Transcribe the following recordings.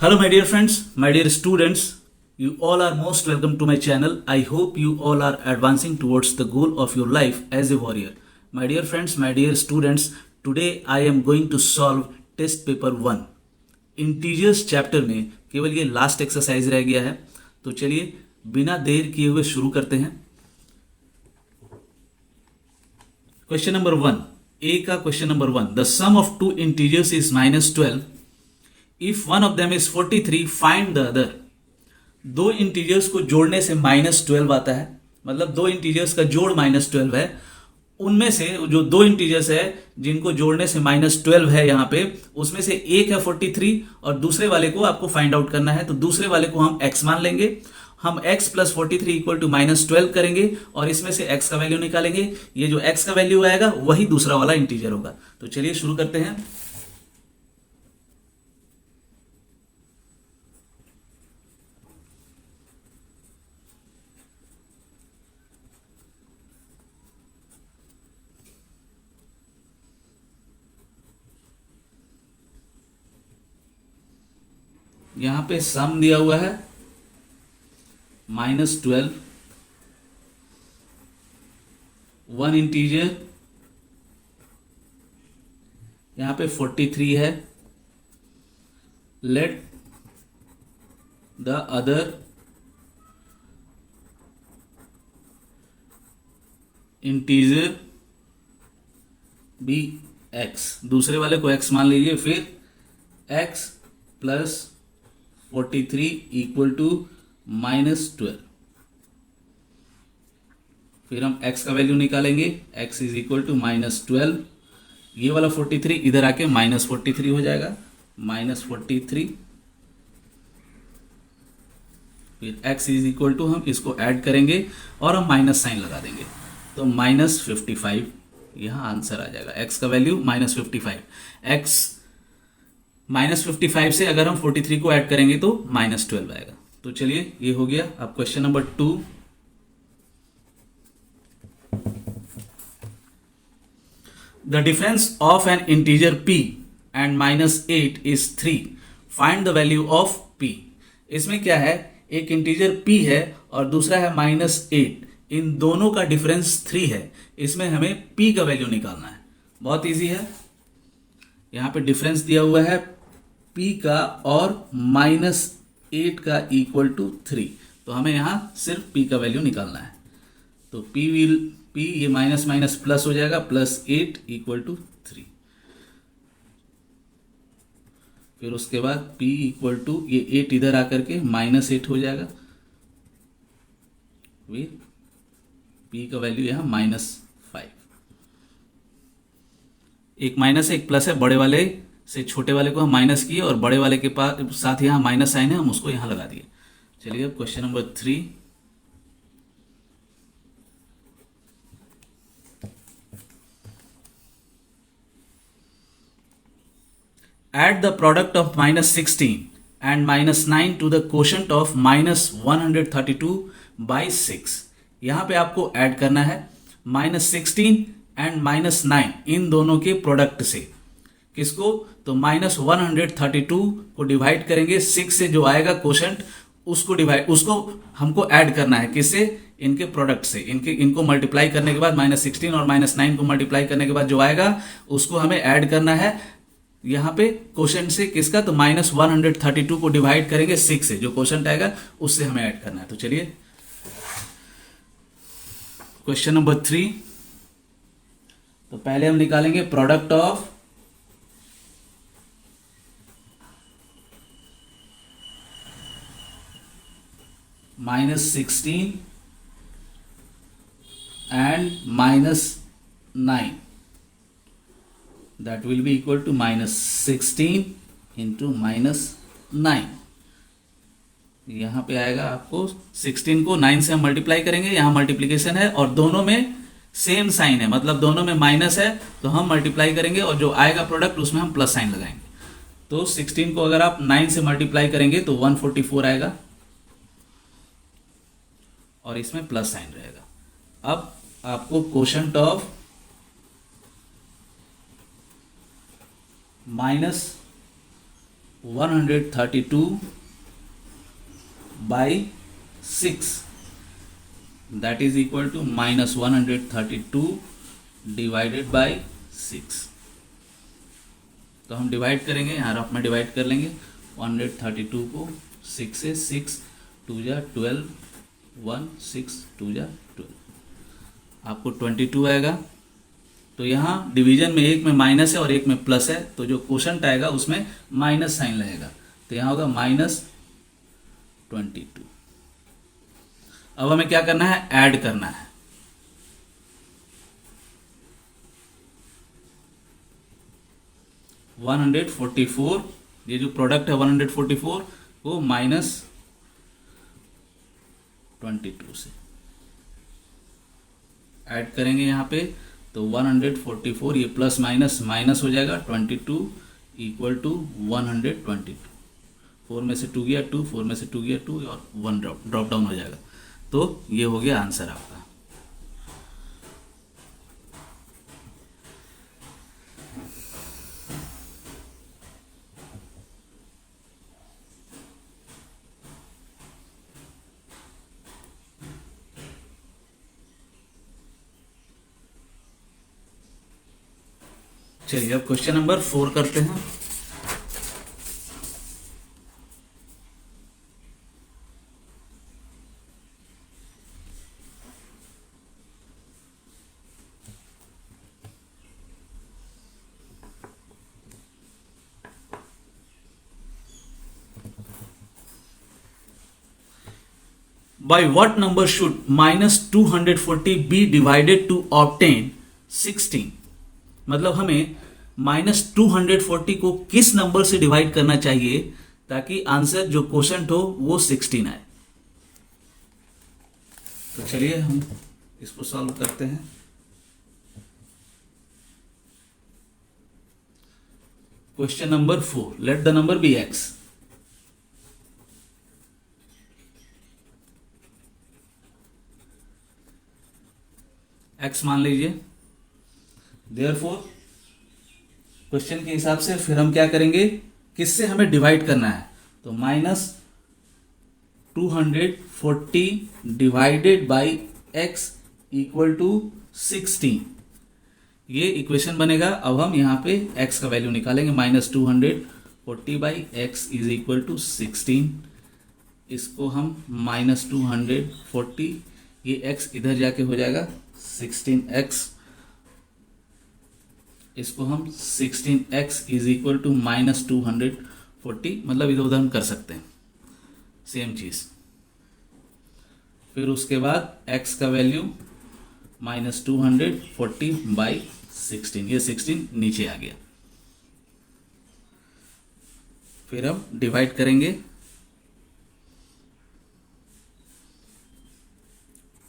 Hello, my dear friends, my dear students. You all are most welcome to my channel. I hope you all are advancing towards the goal of your life as a warrior. My dear friends, my dear students, today I am going to solve test paper 1. Integers chapter में केवल ये last exercise रह गया है, तो चलिए बिना देर किए हुए शुरू करते हैं. क्वेश्चन नंबर 1, ए का question number 1. The sum of two integers is -12. If one of them is 43, find the other. दो इंटीजर्स को जोड़ने से -12 आता है, मतलब दो इंटीजर्स का जोड़ -12 है. उनमें से जो दो इंटीजर्स है जिनको जोड़ने से -12 है यहां पे, उसमें से एक है 43 और दूसरे वाले को आपको फाइंड आउट करना है. तो दूसरे वाले को हम x मान लेंगे. हम x प्लस 43 इक्वल टू -12 करेंगे और इसमें से x का वैल्यू निकालेंगे. ये जो x का वैल्यू आएगा वही दूसरा वाला इंटीजर होगा. तो चलिए शुरू करते हैं. यहां पे सम दिया हुआ है -12. वन इंटीजर यहां पे 43 है. Let the other integer be x. दूसरे वाले को x मान लीजिए. फिर x प्लस 43 इक्वल टू -12. फिर हम x का वैल्यू निकालेंगे. x is equal to -12. ये वाला 43 इधर आके -43 हो जाएगा. -43. फिर x इज इक्वल टू, हम इसको ऐड करेंगे और हम माइनस साइन लगा देंगे. तो -55 यहां आंसर आ जाएगा. x का वैल्यू -55. x -55 से अगर हम 43 को ऐड करेंगे तो -12 आएगा. तो चलिए ये हो गया. अब question number 2. The difference of N integer p and -8 is 3. Find the value of p. इसमें क्या है, एक इंटीजर p है और दूसरा है -8. इन दोनों का डिफरेंस 3 है. इसमें हमें p का वैल्यू निकालना है. बहुत इजी है. यहां पे डिफरेंस दिया हुआ है p का और -8 का इक्वल टू 3. तो हमें यहां सिर्फ p का वैल्यू निकालना है. तो p ये माइनस माइनस प्लस हो जाएगा. +8 इक्वल टू 3. फिर उसके बाद p इक्वल टू, ये 8 इधर आकर के -8 हो जाएगा. फिर p का वैल्यू यहां -5. एक माइनस है एक प्लस है. बड़े वाले से छोटे वाले को हम माइनस किए और बड़े वाले के पास साथ यहां माइनस साइन है, हम उसको यहां लगा दिए. चलिए अब question number 3. Add the product of -16 and -9 to the quotient of -132/6. यहां पे आपको ऐड करना है -16 एंड -9 इन दोनों के प्रोडक्ट से. किसको, तो -132 को डिवाइड करेंगे 6 से, जो आएगा कोशेंट उसको हमको ऐड करना है. किससे, इनके प्रोडक्ट से. इनको मल्टीप्लाई करने के बाद -16 और -9 को मल्टीप्लाई करने के बाद जो आएगा उसको हमें ऐड करना है यहां पे कोशेंट से. किसका, तो -132 को डिवाइड करेंगे 6 से, जो कोशेंट आएगा उससे हमें ऐड करना है. तो चलिए क्वेश्चन नंबर 3. तो पहले हम निकालेंगे product of -16 and -9. that will be equal to -16 into -9. यहां पे आएगा आपको 16 को 9 से हम मल्टीप्लाई करेंगे. यहां मल्टीप्लीकेशन है और दोनों में सेम साइन है, मतलब दोनों में माइनस है, तो हम मल्टीप्लाई करेंगे और जो आएगा प्रोडक्ट उसमें हम प्लस साइन लगाएंगे. तो 16 को अगर आप 9 से मल्टीप्लाई करेंगे तो 144 आएगा और इसमें प्लस साइन रहेगा. अब आपको quotient of 132 by 6, that is equal to minus 132 divided by 6। तो हम डिवाइड करेंगे, यहाँ रफ में डिवाइड कर लेंगे 132 को 6 से, 6 2 जा 12, 1 6 2 जा 12, आपको 22 आएगा। तो यहाँ डिवीजन में एक में माइनस है और एक में प्लस है, तो जो क्वोशंट आएगा उसमें माइनस साइन लगेगा, तो यहाँ होगा -22। अब हमें क्या करना है, ऐड करना है। -144, ये जो प्रोडक्ट है 144 को -22 से ऐड करेंगे यहाँ पे, तो 144 ये प्लस माइनस माइनस हो जाएगा, 22 इक्वल टू 122। 4 में से 2 गया 2, 4 में से 2 गया 2 और 1 ड्रॉप डाउन हो जाएगा। तो ये हो गया आंसर आपका। चलिए अब क्वेश्चन नंबर 4 करते हैं। By what number should -240 be divided to obtain 16? मतलब हमें -240 को किस नंबर से डिवाइड करना चाहिए ताकि आंसर जो क्वोशंट हो वो 16 आए। तो चलिए हम इसको सॉल्व करते हैं। Question number 4, let the number be x। x मान लीजिए। देयरफॉर क्वेश्चन के हिसाब से फिर हम क्या करेंगे, किससे हमें डिवाइड करना है, तो -240 divided by x equal to 16, ये इक्वेशन बनेगा। अब हम यहाँ पे x का वैल्यू निकालेंगे, -240 by x is equal to 16। इसको हम -240, ये x इधर जाके हो जाएगा 16x, इसको हम 16x इज इक्वल टू -240, मतलब इधर उधर हम कर सकते हैं सेम चीज। फिर उसके बाद x का वैल्यू -240 बाई 16, ये 16 नीचे आ गया। फिर हम डिवाइड करेंगे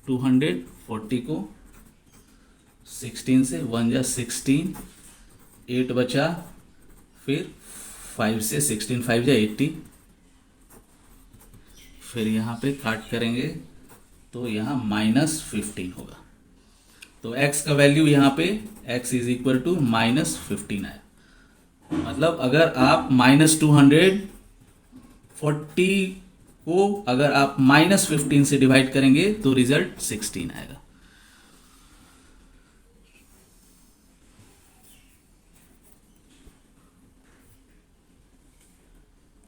240 को 16 से, 1 जा 16, 8 बचा, फिर 5 से 16, 5 जा 80, फिर यहाँ पे काट करेंगे तो यहाँ -15 होगा। तो x का वैल्यू यहाँ पे x इज इक्वल टू -15 है। मतलब अगर आप -240 को अगर आप -15 से डिवाइड करेंगे तो रिजल्ट 16 आएगा।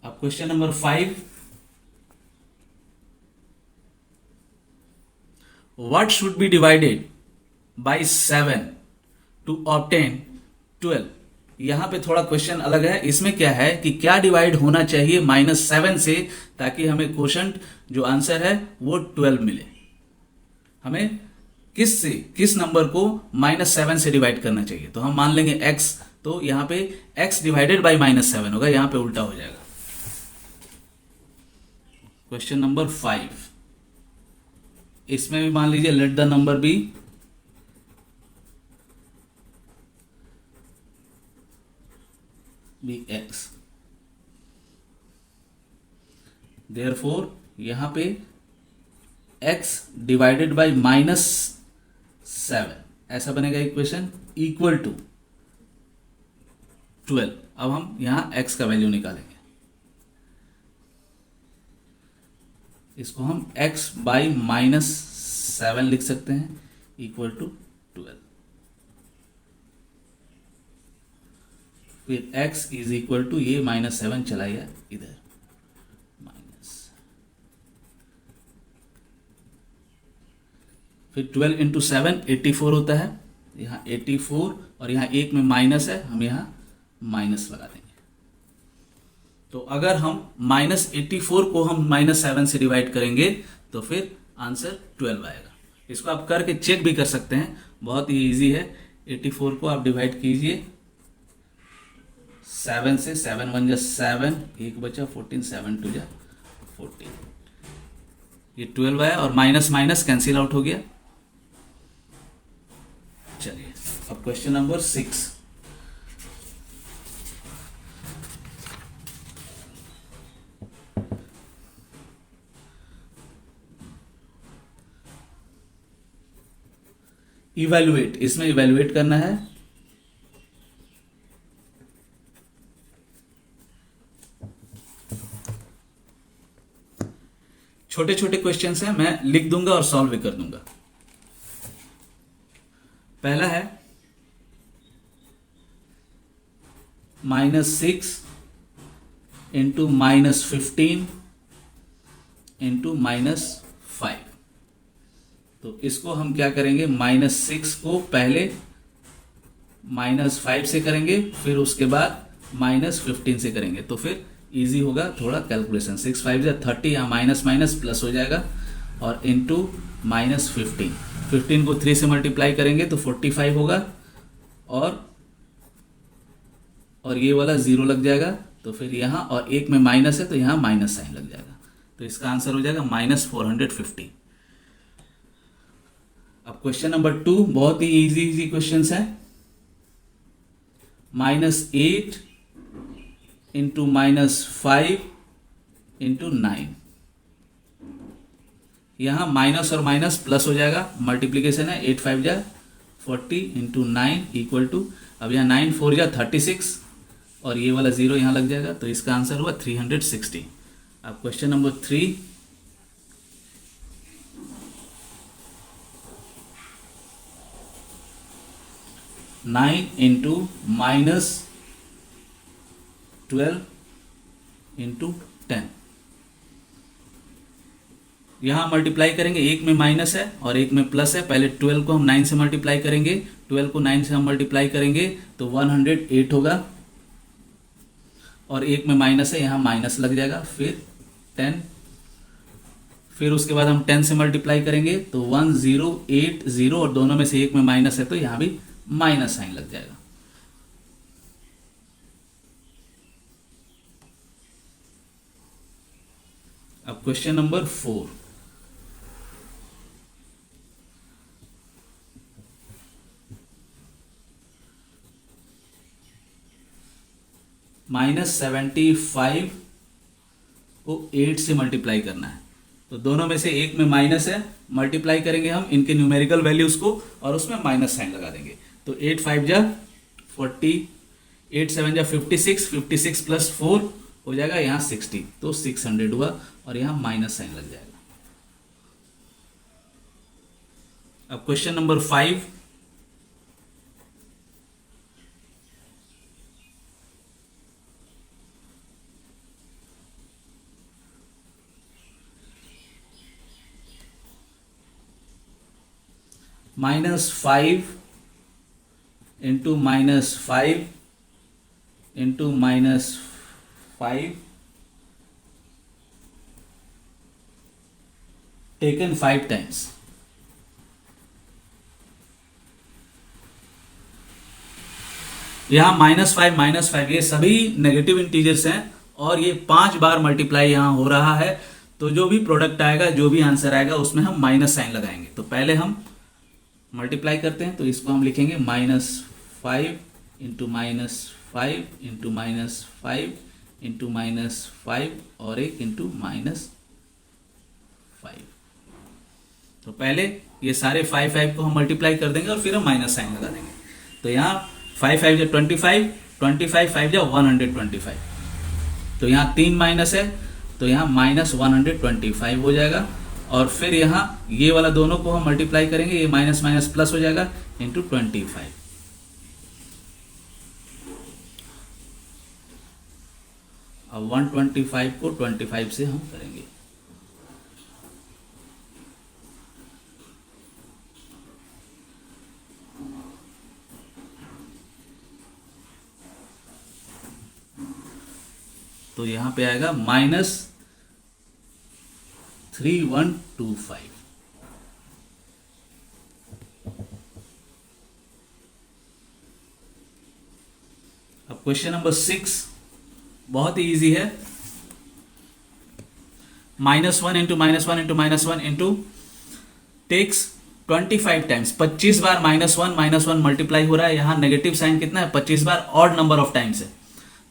अब question number 5, what should be divided by 7 to obtain 12। यहां पे थोड़ा क्वेश्चन अलग है। इसमें क्या है कि क्या डिवाइड होना चाहिए -7 से ताकि हमें क्वोशंट जो आंसर है वो 12 मिले। हमें किस नंबर को -7 से डिवाइड करना चाहिए, तो हम मान लेंगे x, तो यहां पे x डिवाइडेड बाय -7 होगा, यहां पे उल्टा हो जाएगा। क्वेश्चन नंबर 5, इसमें भी मान लीजिए let the number be x। Therefore यहां पे x डिवाइडेड बाय -7 ऐसा बनेगा इक्वेशन, इक्वल टू 12। अब हम यहां x का वैल्यू निकालेंगे। इसको हम x बाई -7 लिख सकते हैं इक्वल टू 12। फिर x इज इक्वल टू ये -7 चला गया इधर माइनस, फिर 12 इंटू 7 84 होता है, यहाँ 84 और यहाँ एक में माइनस है, हम यहाँ माइनस लगा देंगे। तो अगर हम -84 को हम -7 से डिवाइड करेंगे तो फिर आंसर 12 आएगा। इसको आप करके चेक भी कर सकते हैं, बहुत ही इजी है। 84 को आप डिवाइड कीजिए 7 से, 7 1 जा 7, एक बचा 14, 7 2 जा 14, ये 12 आया और माइनस माइनस कैंसिल आउट हो गया। चलिए अब क्वेश्चन नंबर 6। इवैल्यूएट, इसमें इवैल्यूएट करना है। छोटे छोटे क्वेश्चंस हैं, मैं लिख दूंगा और सॉल्व भी कर दूंगा। पहला है -6 इंटू -15 इंटू -5। तो इसको हम क्या करेंगे, -6 को पहले -5 से करेंगे, फिर उसके बाद -15 से करेंगे, तो फिर इजी होगा थोड़ा कैलकुलेशन। 6 5 जा 30, यहाँ माइनस माइनस प्लस हो जाएगा, और इंटू -15, 15 को 3 से मल्टीप्लाई करेंगे तो 45 होगा, और ये वाला 0 लग जाएगा, तो फिर यहाँ और एक में माइनस है तो यहाँ माइनस साइन लग जाएगा, तो इसका आंसर हो जाएगा -450। अब क्वेश्चन नंबर 2 बहुत ही इजी क्वेश्चन है। -8 इंटू -5 इंटू 9, यहां माइनस और माइनस प्लस हो जाएगा, मल्टीप्लीकेशन है, 8 5 जा 40 इंटू 9 इक्वल टू, अब यहाँ 9 4 जा 36 और ये वाला 0 यहां लग जाएगा, तो इसका आंसर हुआ 360। अब क्वेश्चन नंबर 3, -9 इंटू -12 इंटू 10, यहां मल्टीप्लाई करेंगे, एक में माइनस है और एक में प्लस है। पहले 12 को हम 9 से मल्टीप्लाई करेंगे, 12 को 9 से हम मल्टीप्लाई करेंगे तो 108 होगा, और एक में माइनस है, यहां माइनस लग जाएगा, फिर 10, फिर उसके बाद हम 10 से मल्टीप्लाई करेंगे तो 1080, और दोनों में से एक में माइनस है तो यहां भी माइनस साइन लग जाएगा। अब क्वेश्चन नंबर 4, -75 को 8 से मल्टीप्लाई करना है, तो दोनों में से एक में माइनस है, मल्टीप्लाई करेंगे हम इनके न्यूमेरिकल वैल्यूज को और उसमें माइनस साइन लगा देंगे, तो 8 5 जा 40, 8 7 जा 56, 56 प्लस 4 हो जाएगा यहाँ 60, तो 600 हुआ और यहाँ माइनस साइन लग जाएगा। अब question number 5, -5 into -5 into -5 taken 5 times. यहां -5 ये सभी नेगेटिव इंटीजर्स हैं और ये 5 बार मल्टीप्लाई यहां हो रहा है, तो जो भी प्रोडक्ट आएगा, जो भी आंसर आएगा उसमें हम माइनस साइन लगाएंगे। तो पहले हम मल्टीप्लाई करते हैं, तो इसको हम लिखेंगे -5 इंटू -5 इंटू -5 इंटू -5 और एक इंटू -5। तो पहले ये सारे 5 5 को हम मल्टीप्लाई कर देंगे और फिर हम माइनस साइन लगा देंगे। तो यहाँ 5 5 जा 25, 25 5 जा 125, तो यहाँ 3 माइनस है तो यहाँ -125 हो जाएगा। और फिर यहाँ ये वाला दोनों को हम मल्टीप्लाई करेंगे, ये माइनस माइनस प्लस हो जाएगा इंटू 25। अब 125 को 25 से हम करेंगे। तो यहां पे आएगा -3125। अब क्वेश्चन नंबर 6 बहुत ही इजी है। -1 into -1 into -1 into takes 25 times, 25 बार -1 मल्टीप्लाई हो रहा है। यहां नेगेटिव साइन कितना है, 25 बार ऑड नंबर ऑफ टाइम्स है,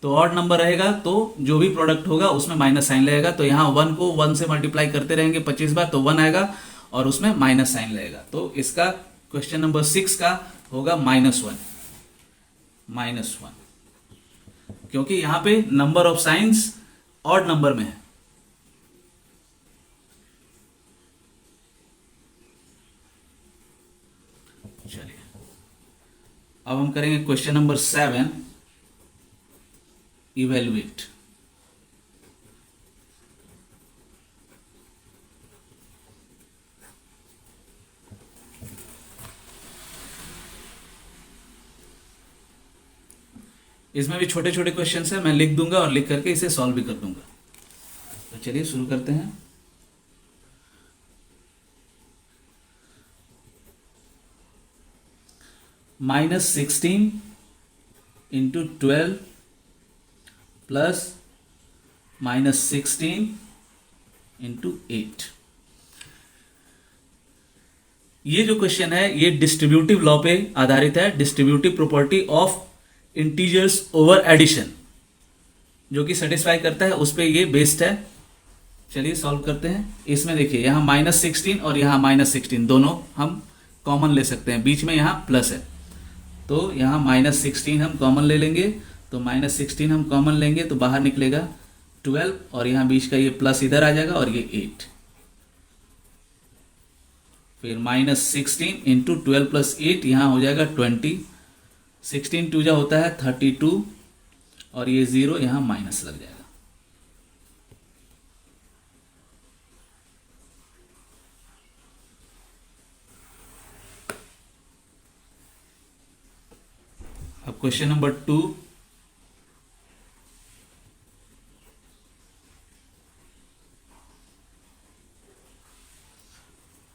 तो ऑड नंबर रहेगा तो जो भी प्रोडक्ट होगा उसमें माइनस साइन लगेगा। तो यहाँ 1 को 1 से मल्टीप्लाई करते रहेंगे 25 बार, तो 1 आएगा और उसमें माइनस साइन लगेगा। तो इसका क्वेश्चन नंबर 6 का होगा -1, क्योंकि यहां पे number of science odd number में है। चलिए अब हम करेंगे क्वेश्चन नंबर 7, इवेल्युएट। इसमें भी छोटे छोटे क्वेश्चंस हैं, मैं लिख दूंगा और लिख करके इसे सॉल्व भी कर दूंगा। तो चलिए शुरू करते हैं। -16 इंटू 12 प्लस -16 इंटू 8। ये जो क्वेश्चन है ये डिस्ट्रीब्यूटिव लॉ पे आधारित है, distributive property of integers over addition, जो कि सेटिस्फाई करता है, उस पे ये बेस्ड है। चलिए सॉल्व करते हैं। इसमें देखिए यहाँ -16 और यहाँ -16 दोनों हम कॉमन ले सकते हैं, बीच में यहाँ प्लस है, तो यहाँ -16 हम कॉमन ले लेंगे। तो -16 हम कॉमन लेंगे तो बाहर निकलेगा 12 और यहाँ बीच का ये प्लस इधर आ जाएगा और ये 8। फिर -16 इंटू 12 प्लस 8 यहाँ हो जाएगा 20। 16 2 जा होता है 32 और ये 0 यहाँ माइनस लग जाएगा। अब question number 2,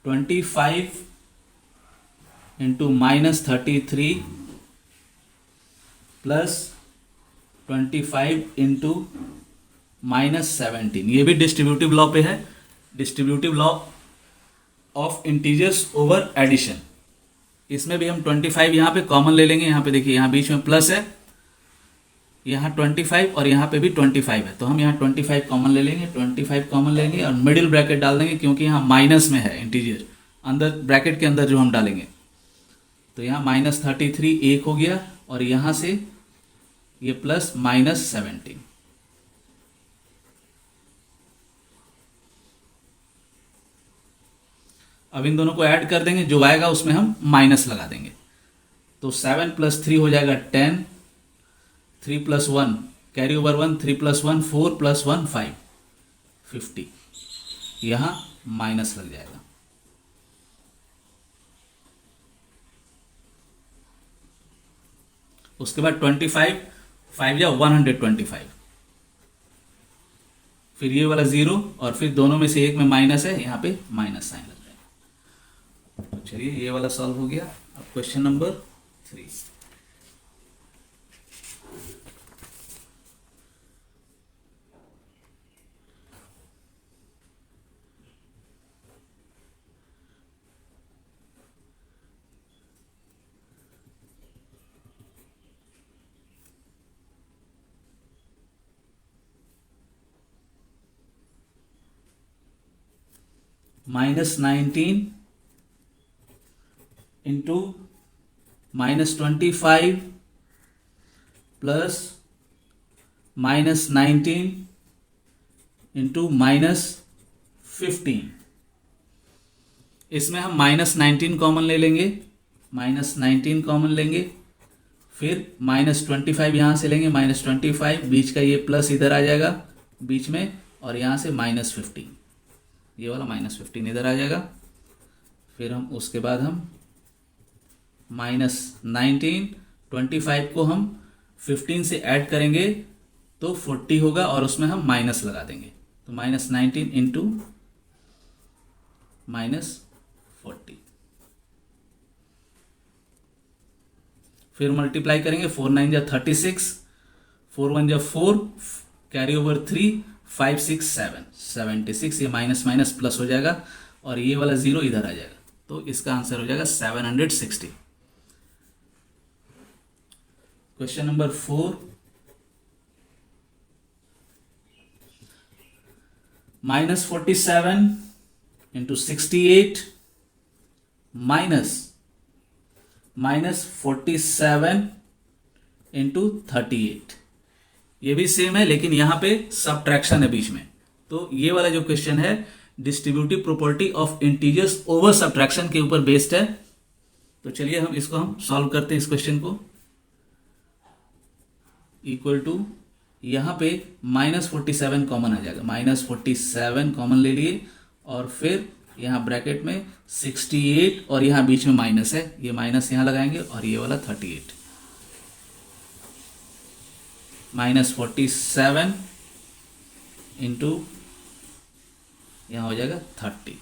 -25 into -33 plus 25 into -17। ये भी डिस्ट्रीब्यूटिव लॉ पे है, distributive law of integers over addition. इसमें भी हम 25 यहाँ पे कॉमन ले लेंगे। यहाँ पे देखिए यहाँ बीच में प्लस है, यहाँ 25 और यहाँ पे भी 25 है, तो हम यहाँ 25 कॉमन ले लेंगे, 25 कॉमन लेंगे और मिडिल ब्रैकेट डाल देंगे, क्योंकि यहाँ माइनस में है इंटीजर, अंदर ब्रैकेट के अंदर जो हम डालेंगे। तो यहाँ -33 एक हो गया और यहाँ से ये प्लस -17। अब इन दोनों को ऐड कर देंगे, जो आएगा उसमें हम माइनस लगा देंगे। तो 7 + 3 हो जाएगा 10, 3 + 1 कैरी ओवर 1, 3 + 1 4 + 1 5, 50। यहां माइनस लग जाएगा। उसके बाद 25 5 या 125, फिर ये वाला 0 और फिर दोनों में से एक में माइनस है, यहां पे माइनस साइन लग जाएगा। तो चलिए ये वाला सॉल्व हो गया। अब question number 3, -19 into -25 plus -19 into -15। इसमें हम -19 कॉमन ले लेंगे, -19 कॉमन लेंगे, फिर -25 यहाँ से लेंगे, -25, बीच का ये प्लस इधर आ जाएगा बीच में, और यहाँ से -15, ये वाला -15 इधर आ जाएगा। फिर हम उसके बाद हम -19, 25 को हम 15 से ऐड करेंगे तो 40 होगा, और उसमें हम माइनस लगा देंगे, तो -19 इंटू -40, फिर मल्टीप्लाई करेंगे, 4 9 जा 36, 4 1 जा 4, कैरी ओवर 3, 5 6 7, 76, ये माइनस माइनस प्लस हो जाएगा, और ये वाला 0 इधर आ जाएगा, तो इसका आंसर हो जाएगा 760। क्वेश्चन नंबर 4, -47 इंटू 68 -47 इंटू 38, ये भी सेम है, लेकिन यहां पे सबट्रैक्शन है बीच में। तो ये वाला जो क्वेश्चन है distributive property of integers over subtraction के ऊपर बेस्ड है। तो चलिए हम इसको सॉल्व करते हैं। इस क्वेश्चन को इक्वल टू, यहां पे -47 कॉमन आ जाएगा, -47 कॉमन ले लिए, और फिर यहां ब्रैकेट में 68, और यहां बीच में माइनस है, ये माइनस यहां लगाएंगे, और ये वाला 38, -47 इंटू यहां हो जाएगा 30,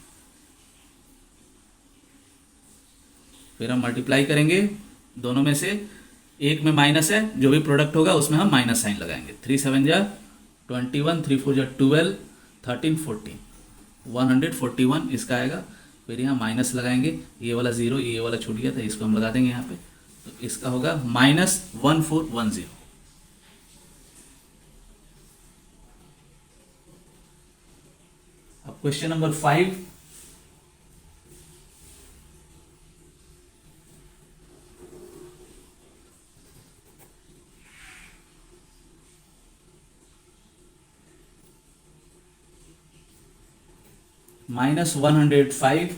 फिर हम मल्टीप्लाई करेंगे दोनों में से, एक में माइनस है, जो भी प्रोडक्ट होगा उसमें हम माइनस साइन लगाएंगे, 3 7 जा 21, 3 4 जा 12, 13 14, 141 इसका आएगा। फिर यहाँ माइनस लगाएंगे, ये वाला 0, ये वाला छूट गया था, इसको हम लगा देंगे यहाँ पे, तो इसका होगा -1410। अब क्वेश्चन नंबर 5, -105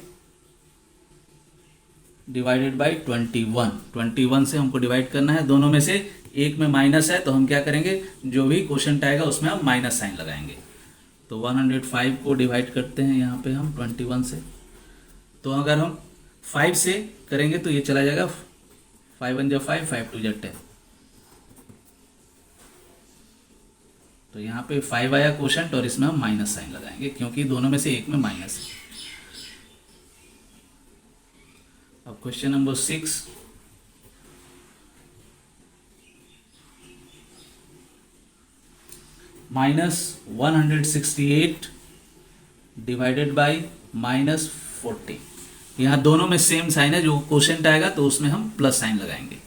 डिवाइडेड बाई 21 से हमको डिवाइड करना है, दोनों में से एक में माइनस है, तो हम क्या करेंगे, जो भी क्वोशंट आएगा उसमें हम माइनस साइन लगाएंगे। तो 105 को डिवाइड करते हैं यहाँ पे हम 21 से, तो अगर हम 5 से करेंगे तो ये चला जाएगा, 5 1 जा 5, 5 2 जा 10, तो यहाँ पे 5 आया क्वोशंट, और इसमें हम माइनस साइन लगाएंगे क्योंकि दोनों में से एक में माइनस है। अब क्वेश्चन नंबर 6, -168 डिवाइडेड बाई -40, यहाँ दोनों में सेम साइन है, जो क्वोशंट आएगा तो उसमें हम प्लस साइन लगाएंगे।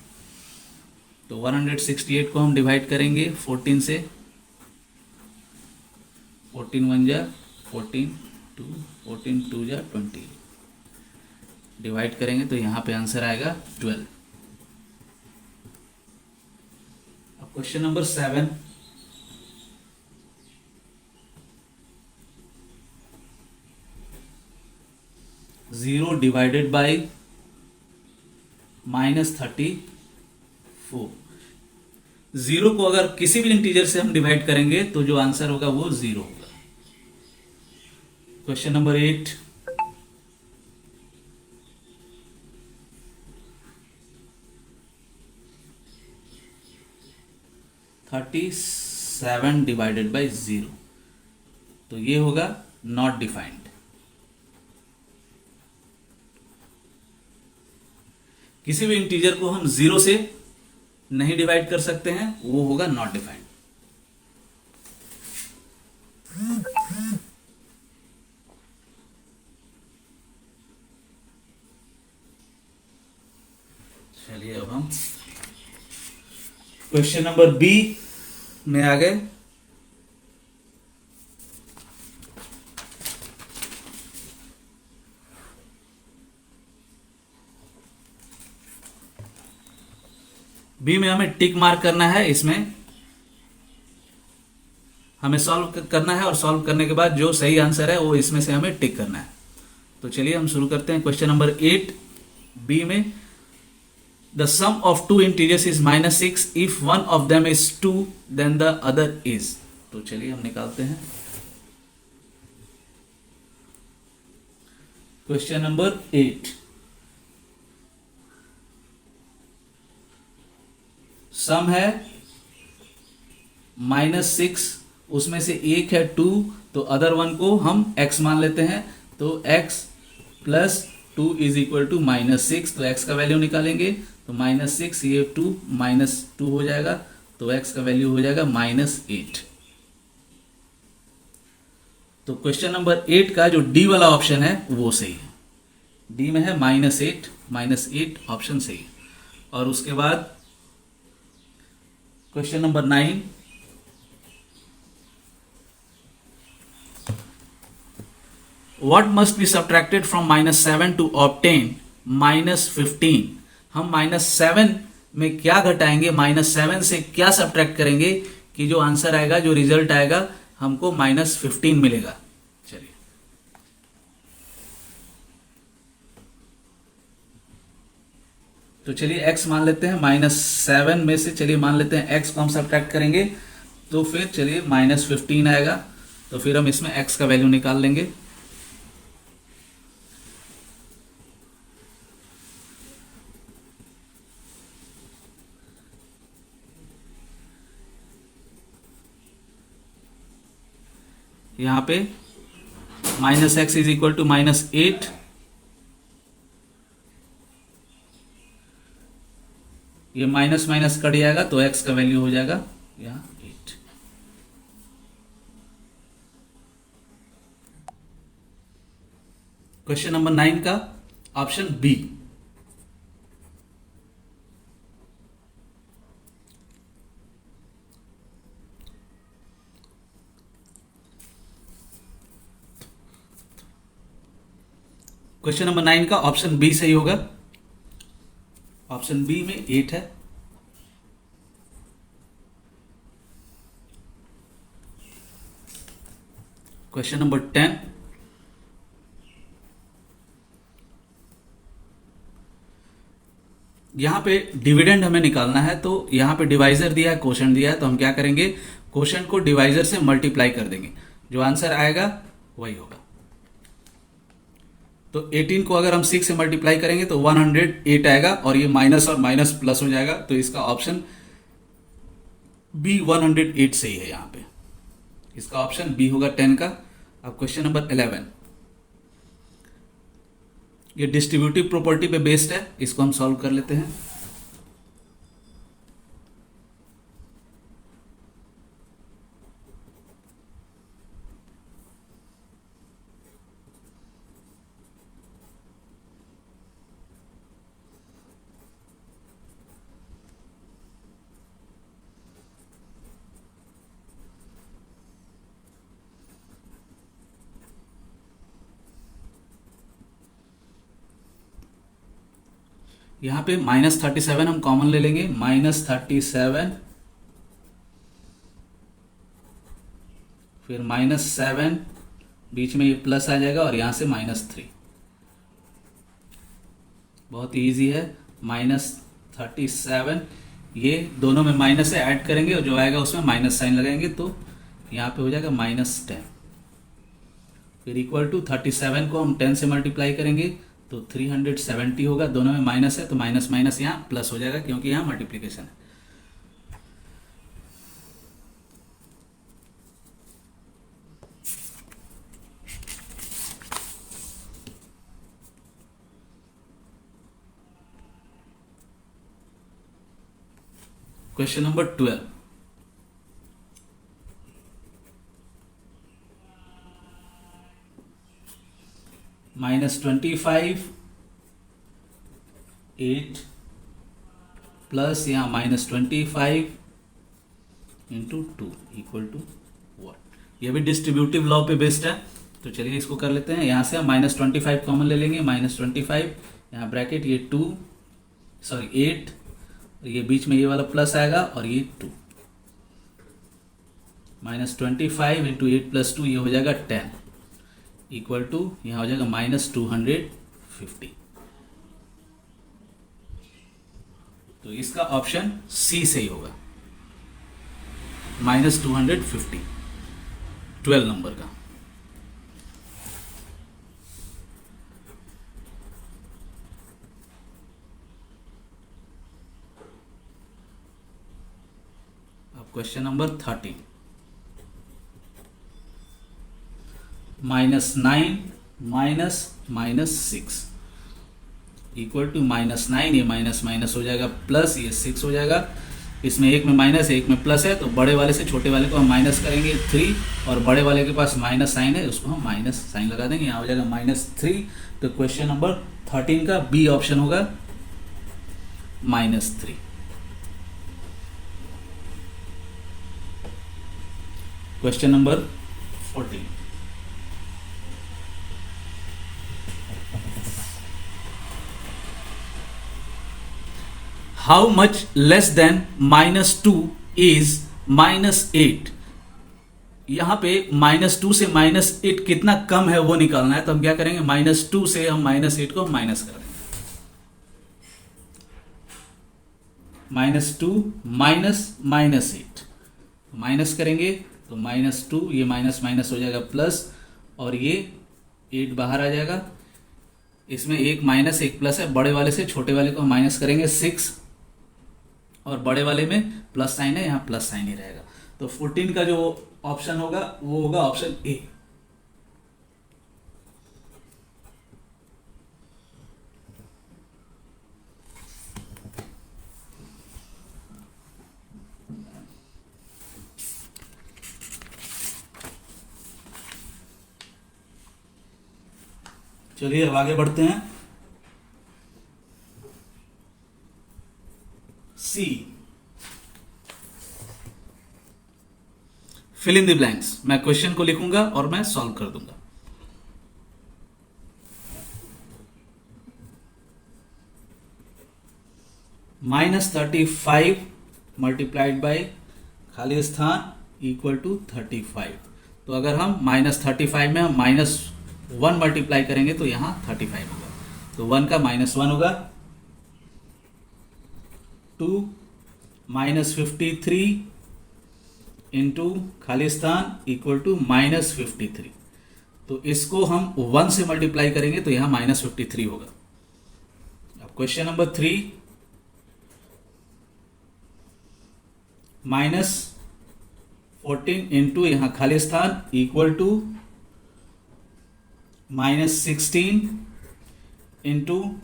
तो 168 को हम डिवाइड करेंगे 14 से, 14 1 जा 14, 2 14 2 जा 20, डिवाइड करेंगे तो यहाँ पे आंसर आएगा 12। अब question number 7, zero divided by -34, zero को अगर किसी भी इंटीजर से हम डिवाइड करेंगे तो जो आंसर होगा वो 0 होगा। क्वेश्चन नंबर 8, -37 डिवाइडेड बाई 0, तो ये होगा नॉट डिफाइंड। किसी भी इंटीजर को हम 0 से नहीं डिवाइड कर सकते हैं, वो होगा नॉट डिफाइंड। चलिए अब हम क्वेश्चन नंबर बी में आ गए। बी में हमें टिक मार्क करना है। इसमें हमें सॉल्व करना है और सॉल्व करने के बाद जो सही आंसर है वो इसमें से हमें टिक करना है। तो चलिए हम शुरू करते हैं। क्वेश्चन नंबर 8 बी में the sum of two integers is -6 if one of them is 2 then the other is. तो चलिए हम निकालते हैं। क्वेश्चन नंबर 8 सम है -6, उसमें से एक है 2, तो अदर वन को हम x मान लेते हैं। तो x plus 2 is equal to -6, तो x का वैल्यू निकालेंगे तो -6 ये 2 -2 हो जाएगा, तो x का वैल्यू हो जाएगा -8। तो क्वेश्चन नंबर 8 का जो डी वाला ऑप्शन है वो सही है। डी में है -8 ऑप्शन सही है। और उसके बाद question number 9 What must be subtracted from -7 to obtain -15? हम -7 में क्या घटाएंगे, -7 से क्या सब्ट्रैक्ट करेंगे कि जो आंसर आएगा, जो रिजल्ट आएगा हमको -15 मिलेगा। चलिए तो चलिए x मान लेते हैं। -7 में से चलिए मान लेते हैं x को हम सब्ट्रैक्ट करेंगे तो फिर चलिए -15 आएगा। तो फिर हम इसमें x का वैल्यू निकाल लेंगे। यहां पे -x इज इक्वल टू -8, ये माइनस माइनस कट जाएगा तो x का वैल्यू हो जाएगा यहाँ 8। क्वेश्चन नंबर 9 का ऑप्शन बी। क्वेश्चन नंबर 9 का ऑप्शन बी सही होगा। ऑप्शन बी में 8 है। क्वेश्चन नंबर 10 यहां पे डिविडेंड हमें निकालना है, तो यहां पे डिवाइजर दिया है, क्वोशंट दिया है, तो हम क्या करेंगे, क्वोशंट को डिवाइजर से मल्टीप्लाई कर देंगे, जो आंसर आएगा वही होगा। तो 18 को अगर हम 6 से मल्टीप्लाई करेंगे तो 108 आएगा, और ये माइनस और माइनस प्लस हो जाएगा, तो इसका ऑप्शन बी 108 सही है। यहां पे इसका ऑप्शन बी होगा 10 का। अब क्वेश्चन नंबर 11, ये डिस्ट्रीब्यूटिव प्रॉपर्टी पे बेस्ड है, इसको हम सॉल्व कर लेते हैं। यहां पे -37 हम कॉमन ले लेंगे, -37 फिर -7, बीच में ये प्लस आ जाएगा और यहां से -3। बहुत इजी है। -37 ये दोनों में माइनस है, ऐड करेंगे और जो आएगा उसमें माइनस साइन लगाएंगे, तो यहां पे हो जाएगा -10। फिर इक्वल टू 37 को हम 10 से मल्टीप्लाई करेंगे तो 370 होगा। दोनों में माइनस है तो माइनस माइनस यहाँ प्लस हो जाएगा, क्योंकि यहाँ मल्टीप्लिकेशन है। क्वेश्चन नंबर 12, -25 8 प्लस यहाँ -25 इंटू 2 इक्वल टू 1। ये भी डिस्ट्रीब्यूटिव लॉ पे बेस्ड है, तो चलिए इसको कर लेते हैं। यहाँ से हम -25 कॉमन ले लेंगे, -25 यहाँ ब्रैकेट, ये 8, ये बीच में ये वाला प्लस आएगा और ये 2। -25 इंटू 8+2 ये हो जाएगा 10 इक्वल टू यहाँ हो जाएगा -250। तो इसका ऑप्शन सी सही होगा, -250 12 नंबर का। अब क्वेश्चन नंबर 13, -9 -6 इक्वल टू -9, ये माइनस माइनस हो जाएगा प्लस, ये 6 हो जाएगा। इसमें एक में माइनस है एक में प्लस है, तो बड़े वाले से छोटे वाले को हम माइनस करेंगे 3, और बड़े वाले के पास माइनस साइन है उसको हम माइनस साइन लगा देंगे, यहाँ हो जाएगा -3। तो क्वेश्चन नंबर 13 का बी ऑप्शन होगा -3। Question number 14, how much less than -2 is -8। यहां पे -2 से -8 कितना कम है वो निकालना है। तो हम क्या करेंगे, -2 से हम -8 को माइनस कर देंगे। -2 -8 माइनस करेंगे तो -2, ये माइनस माइनस हो जाएगा प्लस, और ये 8 बाहर आ जाएगा। इसमें एक माइनस एक प्लस है, बड़े वाले से छोटे वाले को माइनस करेंगे 6, और बड़े वाले में प्लस साइन है, यहाँ प्लस साइन ही रहेगा। तो 14 का जो ऑप्शन होगा वो होगा ऑप्शन ए। चलिए अब आगे बढ़ते हैं। सी, फिल इन द ब्लैंक्स। मैं क्वेश्चन को लिखूंगा और मैं सॉल्व कर दूंगा। -35 मल्टीप्लाइड बाय खाली स्थान इक्वल टू 35। तो अगर हम -35 में हम -1 मल्टीप्लाई करेंगे तो यहां 35 होगा, तो 1 का -1 होगा। 2 -53 इंटू खाली स्थान इक्वल टू -53। तो इसको हम 1 से मल्टीप्लाई करेंगे तो यहां -53 होगा। अब क्वेश्चन नंबर 3, -14 इंटू यहां खाली स्थान इक्वल टू -16 इंटू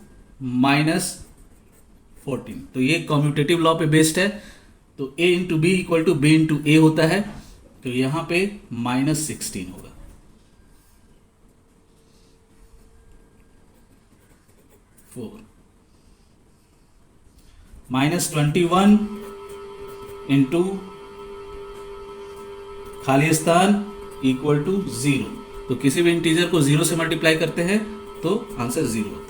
-14। तो ये कॉम्यूटेटिव लॉ पे बेस्ड है, तो a into B equal to B into A होता है, तो यहां पे -16 होगा। -21 इंटू खाली स्थान इक्वल टू 0। तो किसी भी इंटीजर को 0 से मल्टीप्लाई करते हैं तो आंसर 0 होता है।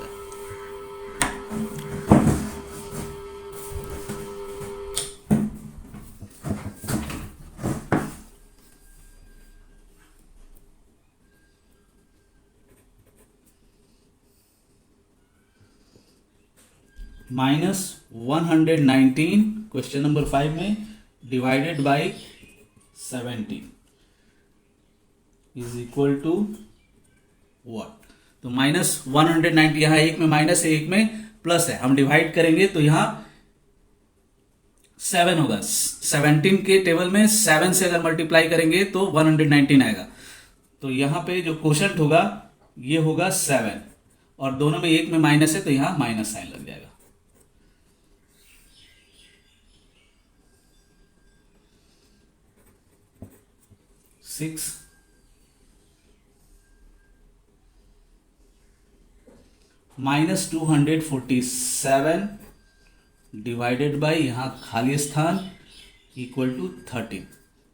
-119 क्वेश्चन नंबर 5 में divided by 17 is equal to what. तो -190, यहां एक में माइनस है एक में प्लस है, हम डिवाइड करेंगे तो यहां 7 होगा। 17 के टेबल में 7 से अगर मल्टीप्लाई करेंगे तो 119 आएगा। तो यहां पे जो क्वोशंट होगा ये होगा 7, और दोनों में एक में माइनस है तो यहां माइनस साइन लग जाएगा। -247 डिवाइडेड बाय यहां खाली स्थान इक्वल टू 13।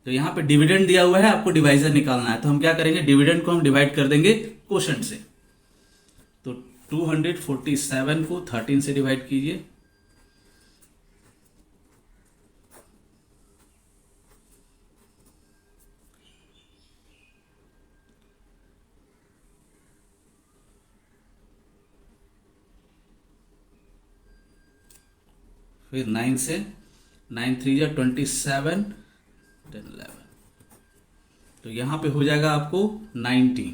तो यहां पे डिविडेंड दिया हुआ है, आपको डिवाइजर निकालना है। तो हम क्या करेंगे, डिविडेंड को हम डिवाइड कर देंगे क्वोशंट से। तो 247 को 13 से डिवाइड कीजिए, फिर 9 से 9 3 जा 27 10 11, तो यहाँ पे हो जाएगा आपको 19,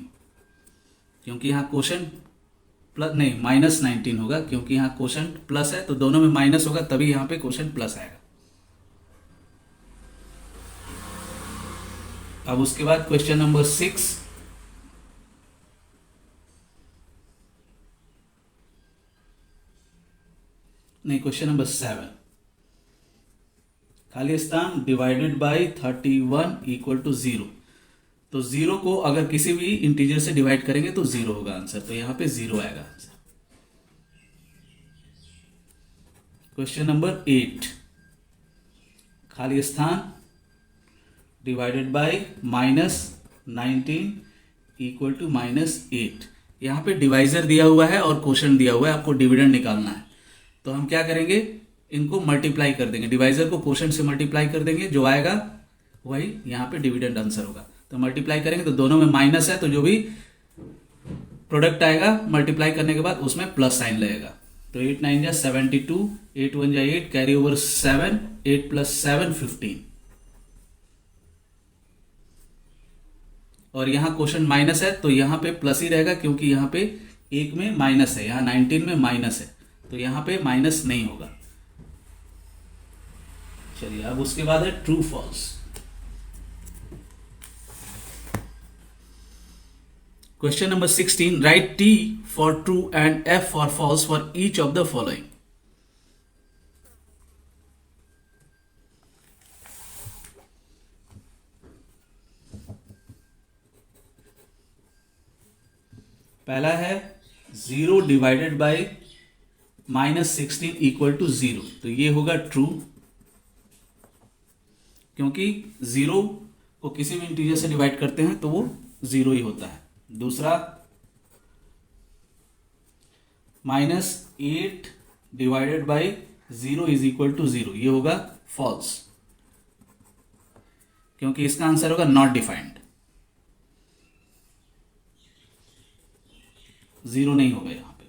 क्योंकि यहाँ क्वोशंट प्लस नहीं -19 होगा, क्योंकि यहाँ क्वोशंट प्लस है तो दोनों में माइनस होगा तभी यहाँ पे क्वोशंट प्लस आएगा। अब उसके बाद क्वेश्चन नंबर 6, नहीं क्वेश्चन नंबर 7, खाली स्थान डिवाइडेड बाय 31 इक्वल टू 0। तो 0 को अगर किसी भी इंटीजर से डिवाइड करेंगे तो 0 होगा आंसर, तो यहां पे 0 आएगा आंसर। क्वेश्चन नंबर 8, खाली स्थान डिवाइडेड बाय -19 इक्वल टू -8। यहाँ पे डिवाइजर दिया हुआ है और क्वोशंट दिया हुआ है, आपको डिविडेंड निकालना है। तो हम क्या करेंगे, इनको मल्टीप्लाई कर देंगे, डिवाइजर को क्वोशंट से मल्टीप्लाई कर देंगे, जो आएगा वही यहाँ पे डिविडेंड आंसर होगा। तो मल्टीप्लाई करेंगे तो दोनों में माइनस है, तो जो भी प्रोडक्ट आएगा मल्टीप्लाई करने के बाद उसमें प्लस साइन लगेगा। तो 8 9 जा 72, 8 1 जा 8, कैरी ओवर 7, 8 + 7 15, और यहाँ क्वोशंट माइनस है तो यहाँ पे प्लस ही रहेगा, क्योंकि यहाँ पे 1 में माइनस है, यहाँ 19 में माइनस है, तो यहाँ पे माइनस नहीं होगा। चलिए अब उसके बाद है true false. Question number 16, write T for true and F for false for each of the following. पहला है 0 डिवाइडेड बाय -16 इक्वल टू 0, तो ये होगा ट्रू, क्योंकि 0 को किसी भी इंटीजर से डिवाइड करते हैं तो वो 0 ही होता है। दूसरा -8 divided by 0 is equal to 0, ये होगा फॉल्स, क्योंकि इसका आंसर होगा नॉट डिफाइंड, 0 नहीं होगा यहां पे।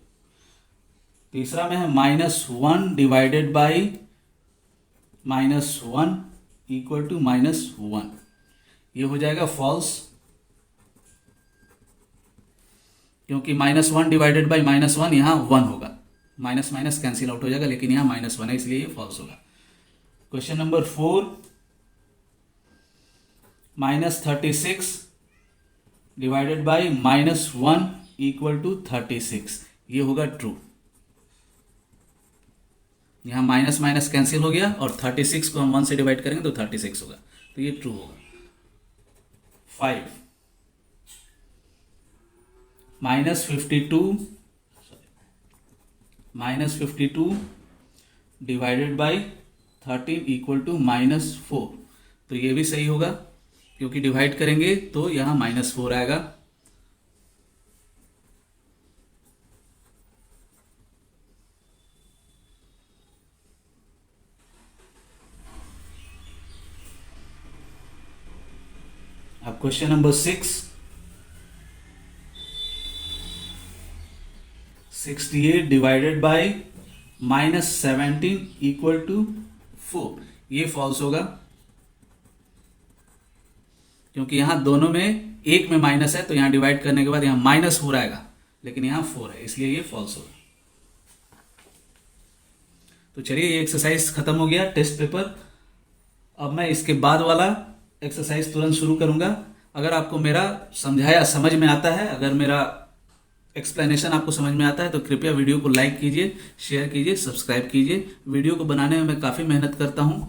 तीसरा में है -1 डिवाइडेड बाय -1 इक्वल टू -1, ये हो जाएगा फॉल्स, क्योंकि -1 डिवाइडेड बाय -1 यहां 1 होगा, माइनस माइनस कैंसिल आउट हो जाएगा, लेकिन यहां -1 है इसलिए ये फॉल्स होगा। Question number 4, -36 divided by -1 equal to 36, ये होगा ट्रू, यहां माइनस माइनस कैंसिल हो गया और 36 को हम 1 से डिवाइड करेंगे तो 36 होगा, तो ये ट्रू होगा। 5 -52 डिवाइडेड बाय 13 इक्वल टू -4, तो ये भी सही होगा, क्योंकि डिवाइड करेंगे तो यहां -4 आएगा। अब question number 6, 68 divided by -17 equal to 4, ये फॉल्स होगा, क्योंकि यहां दोनों में एक में माइनस है, तो यहां डिवाइड करने के बाद यहां -4 आएगा, लेकिन यहां 4 है, इसलिए ये फॉल्स होगा। तो चलिए ये एक्सरसाइज खत्म हो गया, टेस्ट पेपर। अब मैं इसके बाद वाला एक्सरसाइज तुरंत शुरू करूंगा। अगर आपको मेरा समझाया समझ में आता है, अगर मेरा एक्सप्लेनेशन आपको समझ में आता है, तो कृपया वीडियो को लाइक कीजिए, शेयर कीजिए, सब्सक्राइब कीजिए। वीडियो को बनाने में मैं काफ़ी मेहनत करता हूं,